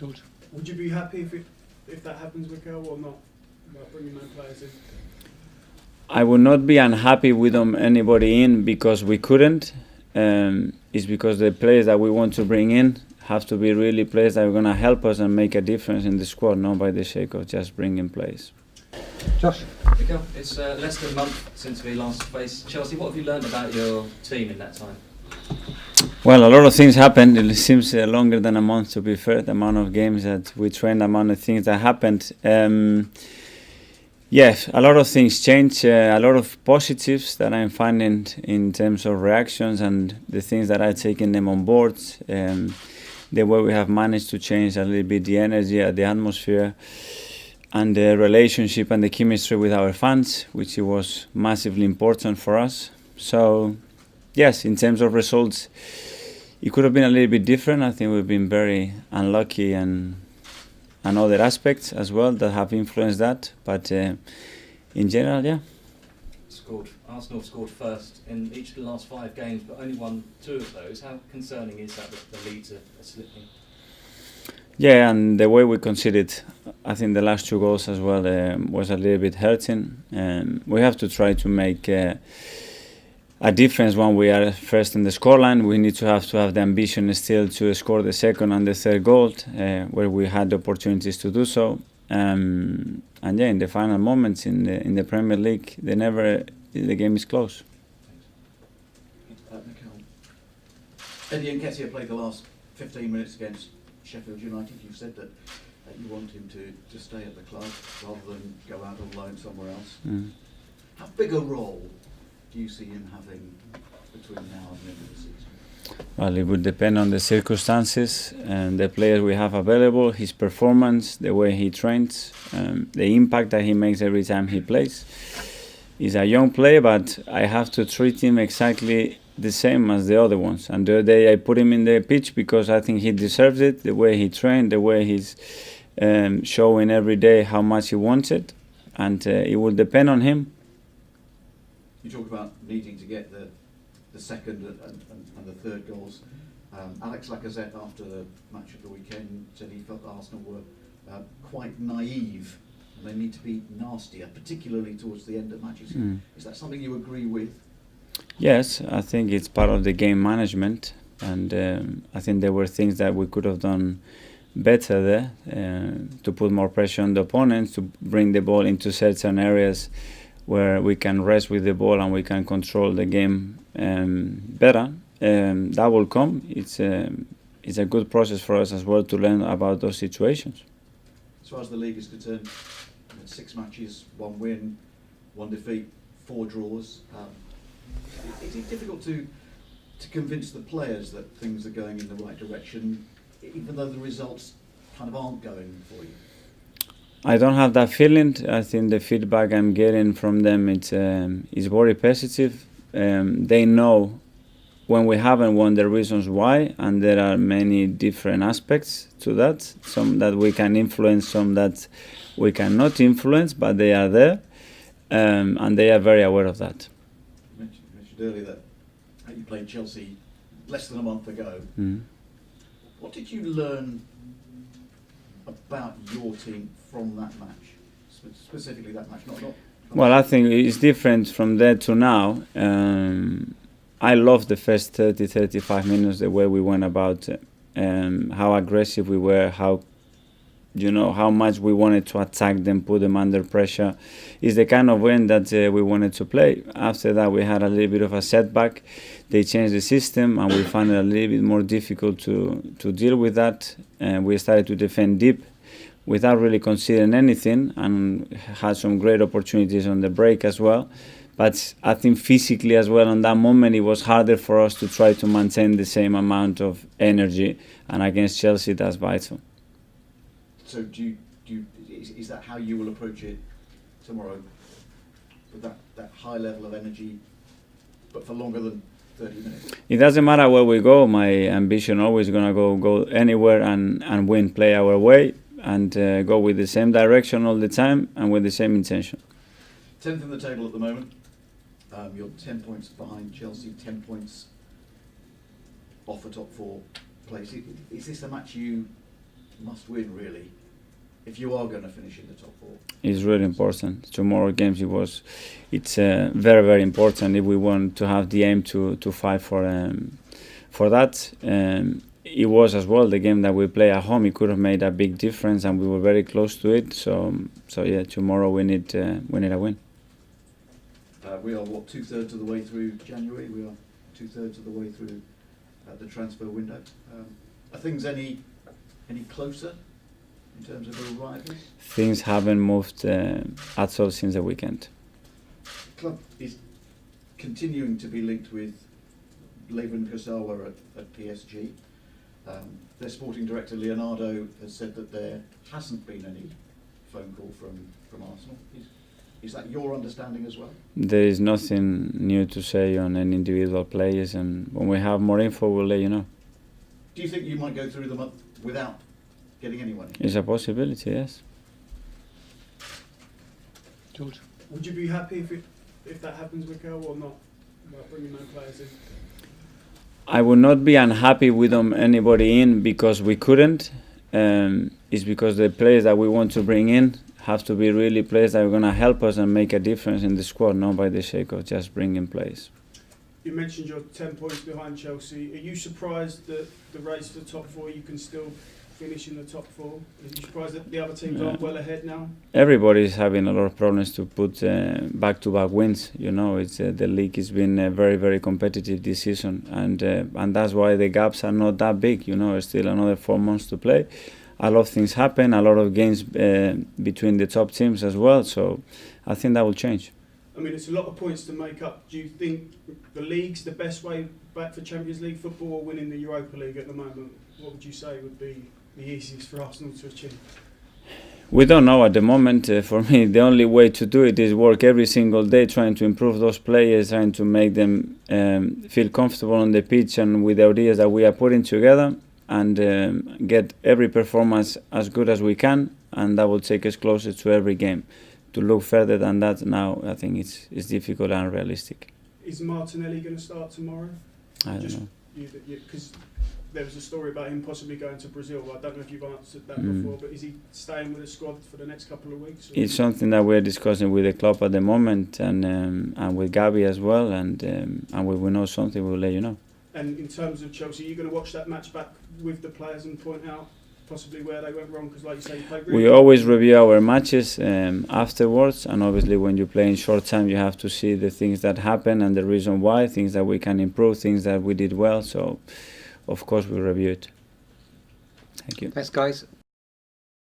George. Would you be happy if that happens, Mikel, or not? About bringing no players in? I would not be unhappy with anybody in because we couldn't. It's because the players that we want to bring in have to be really players that are going to help us and make a difference in the squad, not by the sake of just bringing players. Josh. Mikel, it's less than a month since we last faced Chelsea. What have you learned about your team in that time? Well, a lot of things happened. It seems longer than a month, to be fair. The amount of games that we trained, the amount of things that happened. Yes, a lot of things changed. A lot of positives that I'm finding in terms of reactions and the things that I've taken them on board. The way we have managed to change a little bit the energy, the atmosphere, and the relationship and the chemistry with our fans, which was massively important for us. So, yes, in terms of results, it could have been a little bit different. I think we've been very unlucky and other aspects as well that have influenced that. But in general, yeah. Arsenal scored first in each of the last 5 games, but only won 2 of those. How concerning is that the leads are slipping? Yeah, and the way we conceded, I think the last 2 goals as well was a little bit hurting. We have to try to make a difference when we are first in the scoreline. We need to have the ambition still to score the second and the third goal, where we had the opportunities to do so. And yeah, in the final moments in the Premier League, the game is close. Eddie Nketiah played the last 15 minutes against Sheffield United. You've said that you want him to stay at the club rather than go out on loan somewhere else. How big a role do you see him having between now and the end of the season? Well, it would depend on the circumstances and the players we have available, his performance, the way he trains, the impact that he makes every time he plays. He's a young player, but I have to treat him exactly the same as the other ones. And the other day I put him in the pitch because I think he deserves it, the way he trained, the way he's showing every day how much he wants it. And it will depend on him. You talk about needing to get the second and the third goals. Alex Lacazette, after the match of the weekend, said he felt Arsenal were quite naive and they need to be nastier, particularly towards the end of matches. Is that something you agree with? Yes, I think it's part of the game management, and I think there were things that we could have done better there, to put more pressure on the opponents, to bring the ball into certain areas where we can rest with the ball and we can control the game better. That will come. It's a good process for us as well to learn about those situations. As far as the league is concerned, 6 matches, 1 win, 1 defeat, 4 draws. Is it difficult to convince the players that things are going in the right direction, even though the results kind of aren't going for you? I don't have that feeling. I think the feedback I'm getting from them is very positive. They know when we haven't won the reasons why, and there are many different aspects to that. Some that we can influence, some that we cannot influence, but they are there, and they are very aware of that. You mentioned earlier that you played Chelsea less than a month ago. What did you learn about your team from that match, specifically that match? Well, I think it's different from there to now. I loved the first 30-35 minutes, the way we went about it, how aggressive we were, how much we wanted to attack them, put them under pressure. It's the kind of way that we wanted to play. After that, we had a little bit of a setback. They changed the system, and we found it a little bit more difficult to deal with that. And we started to defend deep without really considering anything, and had some great opportunities on the break as well. But I think physically as well, in that moment, it was harder for us to try to maintain the same amount of energy. And against Chelsea, that's vital. So is that how you will approach it tomorrow? With that high level of energy, but for longer than 30 minutes? It doesn't matter where we go. My ambition always going to go anywhere and win, play our way, and go with the same direction all the time and with the same intention. 10th in the table at the moment. You're 10 points behind Chelsea, 10 points off the top 4 place. Is this a match you must win, really, if you are going to finish in the top four. It's really important. Tomorrow games it's very very important if we want to have the aim to fight for that. It was as well the game that we play at home. It could have made a big difference, and we were very close to it. So yeah, tomorrow we need a win. We are, what, 2/3 of the way through January? We are 2/3 of the way through the transfer window. Are things any closer in terms of arrival? Things haven't moved at all since the weekend. The club is continuing to be linked with Levin Kurzawa at PSG. Their sporting director Leonardo has said that there hasn't been any phone call from Arsenal. Is that your understanding as well? There is nothing new to say on any individual players, and when we have more info, we'll let you know. Do you think you might go through the month without getting anyone in? It's a possibility, yes. George? Would you be happy if that happens, Mikel, or not? About bringing no players in? I would not be unhappy with anybody in because we couldn't. It's because the players that we want to bring in have to be really players that are going to help us and make a difference in the squad, not by the sake of just bringing players. You mentioned you're 10 points behind Chelsea. Are you surprised that the race to the top four, you can still finish in the top four? Are you surprised that the other teams aren't well ahead now? Everybody is having a lot of problems to put back-to-back wins. You know, it's the league has been very, very competitive this season, and that's why the gaps are not that big. You know, there's still another 4 months to play. A lot of things happen, a lot of games between the top teams as well. So I think that will change. I mean, it's a lot of points to make up. Do you think the league's the best way back for Champions League football, or winning the Europa League at the moment? What would you say would be the easiest for Arsenal to achieve? We don't know at the moment. For me, the only way to do it is work every single day, trying to improve those players, trying to make them feel comfortable on the pitch and with the ideas that we are putting together, and get every performance as good as we can, and that will take us closer to every game. To look further than that now, I think it's difficult and unrealistic. Is Martinelli going to start tomorrow? I don't know. Because there was a story about him possibly going to Brazil. I don't know if you've answered that before, but is he staying with the squad for the next couple of weeks? Or? It's something that we're discussing with the club at the moment, and with Gabi as well, and when we know something, we'll let you know. And in terms of Chelsea, are you going to watch that match back with the players and point out possibly where they went wrong? Because like you say, you played really We always review our matches afterwards, and obviously when you play in short time, you have to see the things that happen and the reason why, things that we can improve, things that we did well. So, of course, we review it. Thank you. Thanks, guys.